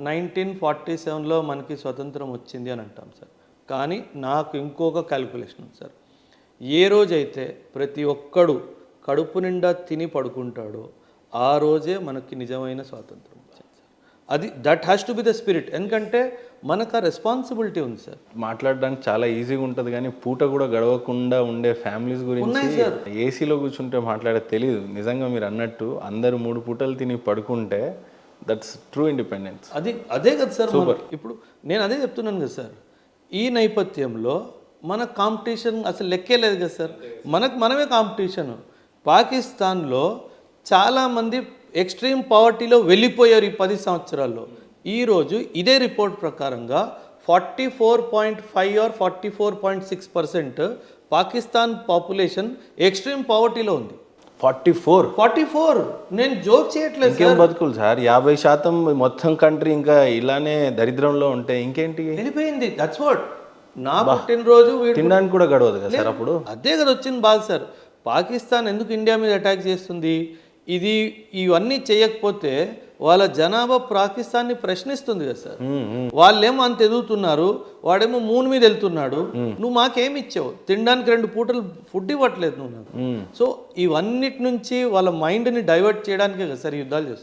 1947లో మనకి స్వతంత్రం వచ్చింది అని అంటాం సార్. కానీ నాకు ఇంకొక క్యాలిక్యులేషన్ ఉంది సార్. ఏ రోజైతే ప్రతి ఒక్కడు కడుపు నిండా తిని పడుకుంటాడో ఆ రోజే మనకి నిజమైన స్వాతంత్రం వచ్చింది సార్. అది that has to be the spirit. ఎందుకంటే మనకు ఆ రెస్పాన్సిబిలిటీ ఉంది సార్. మాట్లాడడానికి చాలా ఈజీగా ఉంటుంది కానీ పూట కూడా గడవకుండా ఉండే ఫ్యామిలీస్ గురించి ఏసీలో కూర్చుంటే మాట్లాడే తెలియదు. నిజంగా మీరు అన్నట్టు అందరూ 3 పూటలు తిని పడుకుంటే దట్స్ ట్రూ ఇండిపెండెన్స్. అదే కదా సార్. ఇప్పుడు నేను అదే చెప్తున్నాను కదా సార్. ఈ నేపథ్యంలో మన కాంపిటీషన్ అసలు లెక్కే లేదు కదా సార్. మనమే కాంపిటీషన్. పాకిస్తాన్లో చాలామంది ఎక్స్ట్రీమ్ పవర్టీలో వెళ్ళిపోయారు ఈ 10 సంవత్సరాల్లో. ఈరోజు ఇదే రిపోర్ట్ ప్రకారంగా 44.5 ఆర్ 44.6% పాకిస్తాన్ పాపులేషన్ ఎక్స్ట్రీమ్ పవర్టీలో ఉంది. 44 నేను జోక్ చేయట్లేదు. ఇంకేం బతుకులు సార్, 50% మొత్తం కంట్రీ ఇంకా ఇలానే దరిద్రంలో ఉంటే ఇంకేంటి వెళ్ళిపోయింది. That's what. నా పుట్టినరోజు తినడానికి కూడా గడవదు కదా సార్ అప్పుడు. అదే కదా వచ్చింది బాధ సార్. పాకిస్తాన్ ఎందుకు ఇండియా మీద అటాక్ చేస్తుంది? ఇవన్నీ చేయకపోతే వాళ్ళ జనాభా పాకిస్తాన్ని ప్రశ్నిస్తుంది కదా సార్. వాళ్ళేమో అంత ఎదుగుతున్నారు, వాడేమో మూన్ మీద వెళ్తున్నాడు. నువ్వు మాకేమి ఇచ్చావు? తినడానికి 2 పూటలు ఫుడ్ ఇవ్వట్లేదు నువ్వు నాకు. సో ఇవన్నిటి నుంచి వాళ్ళ మైండ్ని డైవర్ట్ చేయడానికే కదా సార్ యుద్ధాలు చేస్తారు.